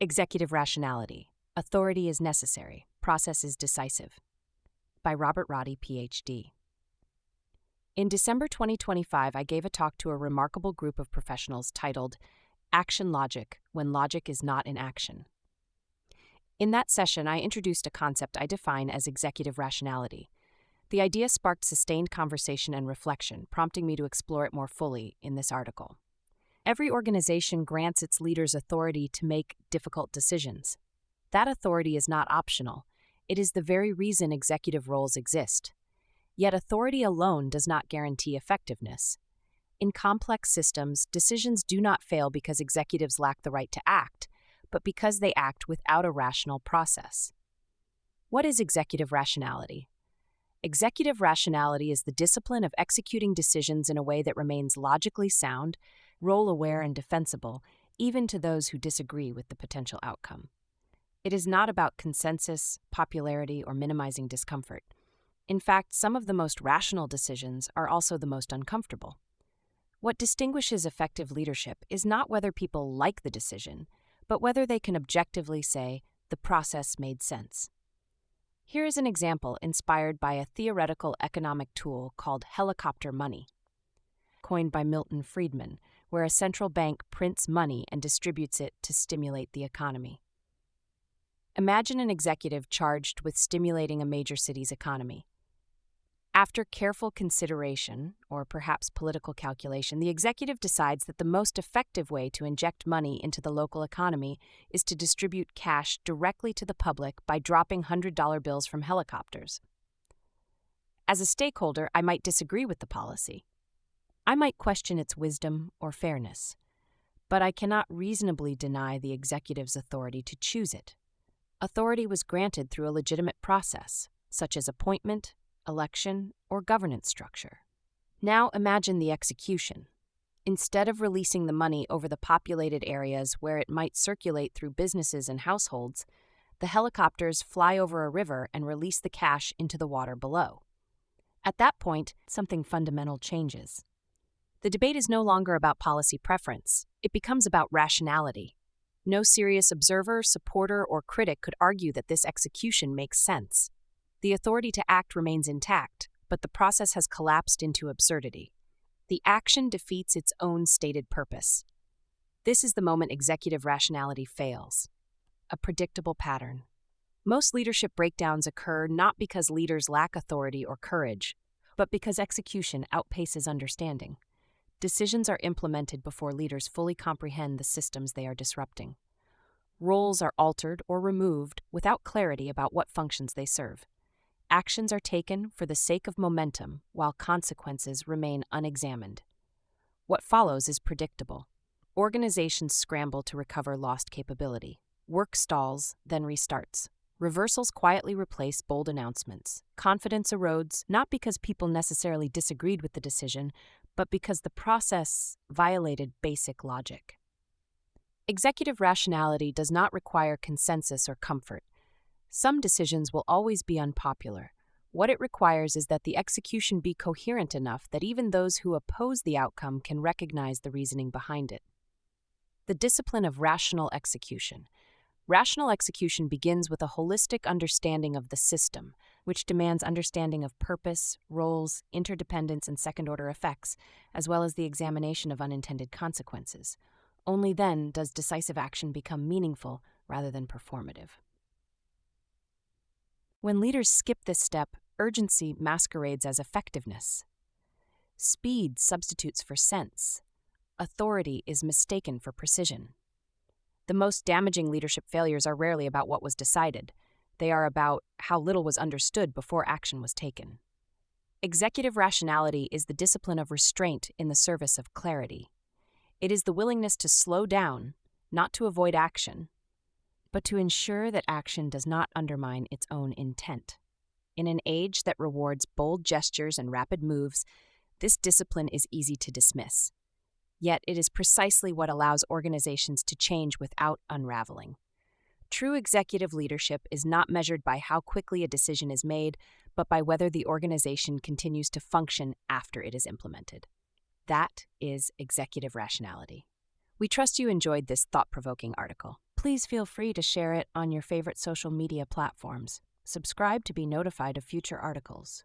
Executive Rationality. Authority is necessary. Process is decisive. By Robert Roddy, Ph.D. In December 2025, I gave a talk to a remarkable group of professionals titled Action Logic, When Logic is Not in Action. In that session, I introduced a concept I define as executive rationality. The idea sparked sustained conversation and reflection, prompting me to explore it more fully in this article. Every organization grants its leaders authority to make difficult decisions. That authority is not optional. It is the very reason executive roles exist. Yet authority alone does not guarantee effectiveness. In complex systems, decisions do not fail because executives lack the right to act, but because they act without a rational process. What is executive rationality? Executive rationality is the discipline of executing decisions in a way that remains logically sound, role-aware, and defensible, even to those who disagree with the potential outcome. It is not about consensus, popularity, or minimizing discomfort. In fact, some of the most rational decisions are also the most uncomfortable. What distinguishes effective leadership is not whether people like the decision, but whether they can objectively say, the process made sense. Here is an example inspired by a theoretical economic tool called helicopter money, coined by Milton Friedman, where a central bank prints money and distributes it to stimulate the economy. Imagine an executive charged with stimulating a major city's economy. After careful consideration, or perhaps political calculation, the executive decides that the most effective way to inject money into the local economy is to distribute cash directly to the public by dropping $100 bills from helicopters. As a stakeholder, I might disagree with the policy. I might question its wisdom or fairness, but I cannot reasonably deny the executive's authority to choose it. Authority was granted through a legitimate process, such as appointment, election, or governance structure. Now imagine the execution. Instead of releasing the money over the populated areas where it might circulate through businesses and households, the helicopters fly over a river and release the cash into the water below. At that point, something fundamental changes. The debate is no longer about policy preference. It becomes about rationality. No serious observer, supporter, or critic could argue that this execution makes sense. The authority to act remains intact, but the process has collapsed into absurdity. The action defeats its own stated purpose. This is the moment executive rationality fails. A predictable pattern. Most leadership breakdowns occur not because leaders lack authority or courage, but because execution outpaces understanding. Decisions are implemented before leaders fully comprehend the systems they are disrupting. Roles are altered or removed without clarity about what functions they serve. Actions are taken for the sake of momentum while consequences remain unexamined. What follows is predictable. Organizations scramble to recover lost capability. Work stalls, then restarts. Reversals quietly replace bold announcements. Confidence erodes not because people necessarily disagreed with the decision, but because the process violated basic logic. Executive rationality does not require consensus or comfort. Some decisions will always be unpopular. What it requires is that the execution be coherent enough that even those who oppose the outcome can recognize the reasoning behind it. The discipline of rational execution. Rational execution begins with a holistic understanding of the system, which demands understanding of purpose, roles, interdependence, and second-order effects, as well as the examination of unintended consequences. Only then does decisive action become meaningful rather than performative. When leaders skip this step, urgency masquerades as effectiveness. Speed substitutes for sense. Authority is mistaken for precision. The most damaging leadership failures are rarely about what was decided. They are about how little was understood before action was taken. Executive rationality is the discipline of restraint in the service of clarity. It is the willingness to slow down, not to avoid action, but to ensure that action does not undermine its own intent. In an age that rewards bold gestures and rapid moves, this discipline is easy to dismiss. Yet it is precisely what allows organizations to change without unraveling. True executive leadership is not measured by how quickly a decision is made, but by whether the organization continues to function after it is implemented. That is executive rationality. We trust you enjoyed this thought-provoking article. Please feel free to share it on your favorite social media platforms. Subscribe to be notified of future articles.